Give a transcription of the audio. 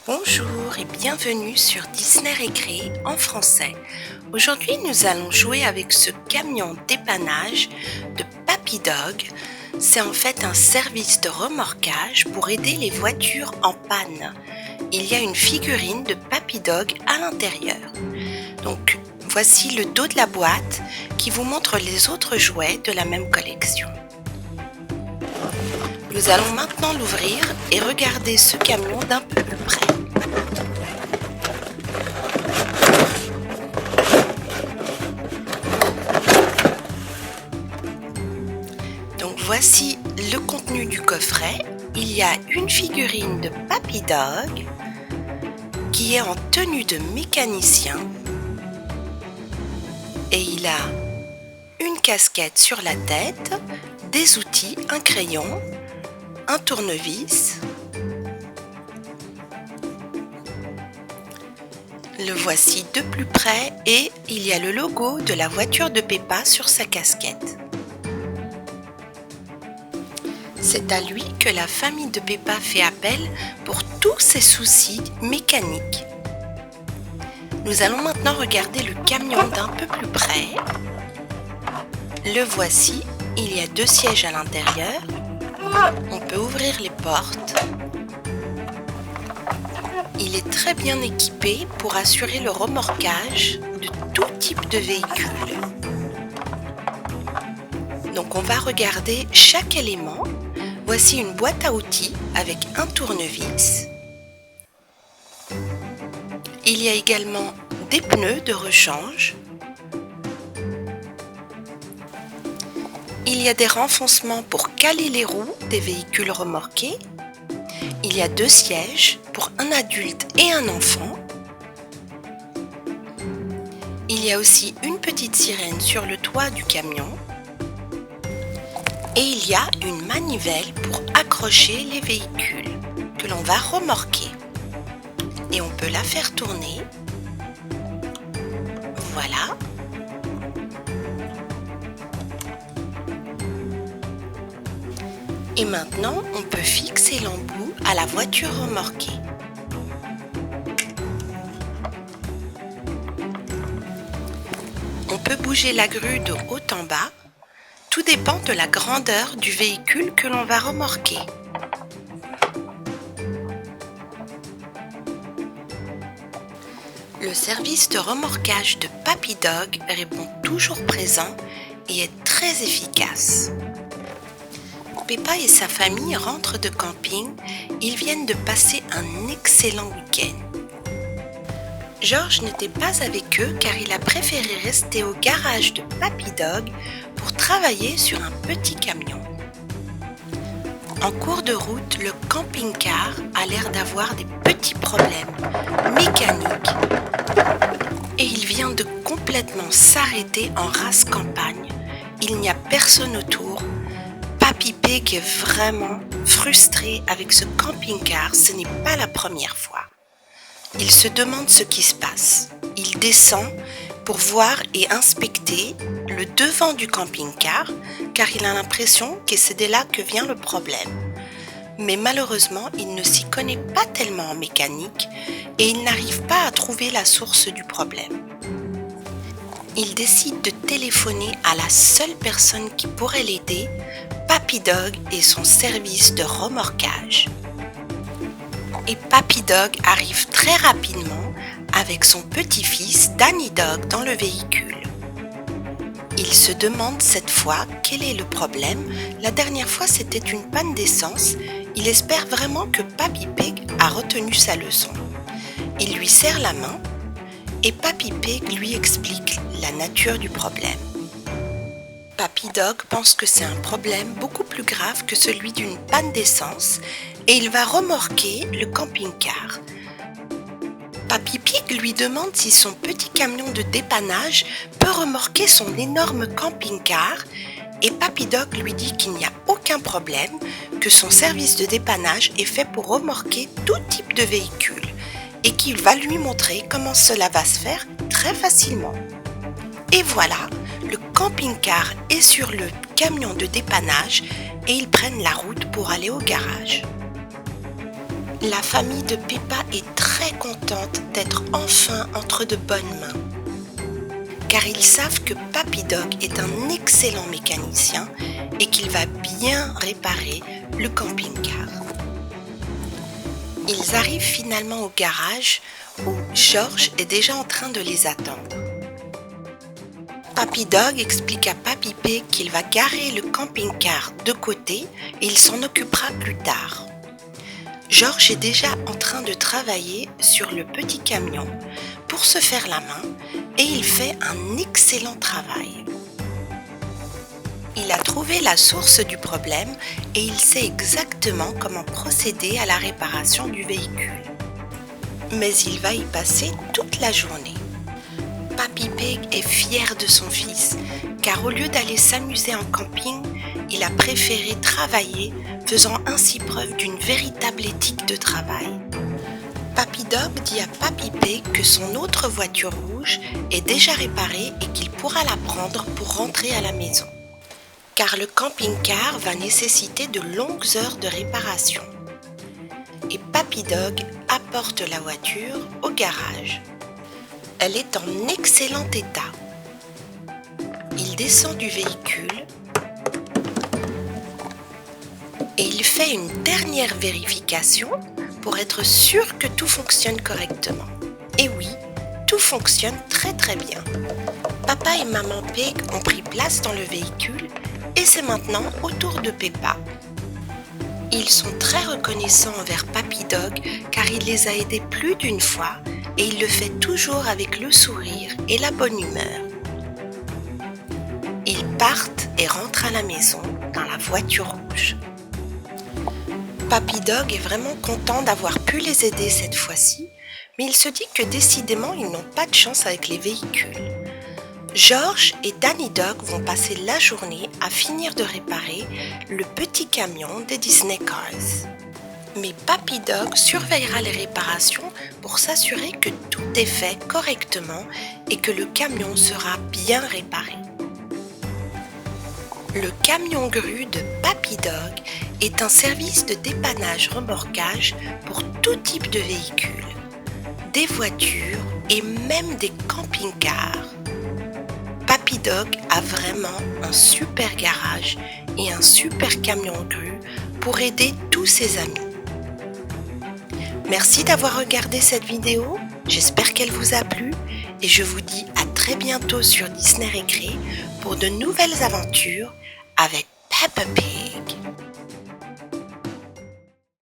Bonjour et bienvenue sur Disney Récré en français. Aujourd'hui, nous allons jouer avec ce camion dépannage de Papy Dog. C'est en fait un service de remorquage pour aider les voitures en panne. Il y a une figurine de Papy Dog à l'intérieur. Donc, voici le dos de la boîte qui vous montre les autres jouets de la même collection. Nous allons maintenant l'ouvrir et regarder ce camion d'un peu plus près. Donc voici le contenu du coffret. Il y a une figurine de Papy Dog qui est en tenue de mécanicien et il a une casquette sur la tête, des outils, un crayon, un tournevis. Le voici de plus près et il y a le logo de la voiture de Peppa sur sa casquette. C'est à lui que la famille de Peppa fait appel pour tous ses soucis mécaniques. Nous allons maintenant regarder le camion d'un peu plus près. Le voici, il y a 2 sièges à l'intérieur. On peut ouvrir les portes. Il est très bien équipé pour assurer le remorquage de tout type de véhicule. Donc on va regarder chaque élément. Voici une boîte à outils avec un tournevis. Il y a également des pneus de rechange. Il y a des renfoncements pour caler les roues des véhicules remorqués. Il y a 2 sièges pour un adulte et un enfant. Il y a aussi une petite sirène sur le toit du camion. Et il y a une manivelle pour accrocher les véhicules que l'on va remorquer. Et on peut la faire tourner. Voilà. Et maintenant, on peut fixer l'embout à la voiture remorquée. On peut bouger la grue de haut en bas. Tout dépend de la grandeur du véhicule que l'on va remorquer. Le service de remorquage de Papy Dog répond toujours présent et est très efficace. Peppa et sa famille rentrent de camping. Ils viennent de passer un excellent week-end. George n'était pas avec eux car il a préféré rester au garage de Papy Dog pour travailler sur un petit camion. En cours de route, le camping-car a l'air d'avoir des petits problèmes mécaniques et il vient de complètement s'arrêter en rase campagne. Il n'y a personne autour. Papy Pig est vraiment frustré avec ce camping-car, ce n'est pas la première fois. Il se demande ce qui se passe. Il descend pour voir et inspecter le devant du camping-car car il a l'impression que c'est de là que vient le problème. Mais malheureusement, il ne s'y connaît pas tellement en mécanique et il n'arrive pas à trouver la source du problème. Il décide de téléphoner à la seule personne qui pourrait l'aider, Papy Dog et son service de remorquage. Et Papy Dog arrive très rapidement avec son petit-fils Danny Dog dans le véhicule. Il se demande cette fois quel est le problème. La dernière fois c'était une panne d'essence. Il espère vraiment que Papy Pig a retenu sa leçon. Il lui serre la main et Papy Pig lui explique la nature du problème. Papy Dog pense que c'est un problème beaucoup plus grave que celui d'une panne d'essence et il va remorquer le camping-car. Papy Pig lui demande si son petit camion de dépannage peut remorquer son énorme camping-car et Papy Dog lui dit qu'il n'y a aucun problème, que son service de dépannage est fait pour remorquer tout type de véhicule et qu'il va lui montrer comment cela va se faire très facilement. Et voilà, le camping-car est sur le camion de dépannage et ils prennent la route pour aller au garage. La famille de Peppa est très contente d'être enfin entre de bonnes mains, car ils savent que Papy Dog est un excellent mécanicien et qu'il va bien réparer le camping-car. Ils arrivent finalement au garage où George est déjà en train de les attendre. Papy Dog explique à Papy Pig qu'il va garer le camping-car de côté et il s'en occupera plus tard. George est déjà en train de travailler sur le petit camion pour se faire la main et il fait un excellent travail. Il a trouvé la source du problème et il sait exactement comment procéder à la réparation du véhicule. Mais il va y passer toute la journée. Papy Pig est fier de son fils, car au lieu d'aller s'amuser en camping, il a préféré travailler, faisant ainsi preuve d'une véritable éthique de travail. Papy Dog dit à Papy Pig que son autre voiture rouge est déjà réparée et qu'il pourra la prendre pour rentrer à la maison, car le camping-car va nécessiter de longues heures de réparation. Et Papy Dog apporte la voiture au garage. Elle est en excellent état. Il descend du véhicule et il fait une dernière vérification pour être sûr que tout fonctionne correctement. Et oui, tout fonctionne très bien. Papa et maman Pig ont pris place dans le véhicule et c'est maintenant au tour de Peppa. Ils sont très reconnaissants envers Papy Dog car il les a aidés plus d'une fois et il le fait toujours avec le sourire et la bonne humeur. Ils partent et rentrent à la maison dans la voiture rouge. Papy Dog est vraiment content d'avoir pu les aider cette fois-ci, mais il se dit que décidément ils n'ont pas de chance avec les véhicules. George et Danny Dog vont passer la journée à finir de réparer le petit camion des Disney Cars. Mais Papy Dog surveillera les réparations pour s'assurer que tout est fait correctement et que le camion sera bien réparé. Le camion grue de Papy Dog est un service de dépannage-remorquage pour tout type de véhicules, des voitures et même des camping-cars. Papy Dog a vraiment un super garage et un super camion grue pour aider tous ses amis. Merci d'avoir regardé cette vidéo, j'espère qu'elle vous a plu et je vous dis à très bientôt sur Disney Récré pour de nouvelles aventures avec Peppa Pig.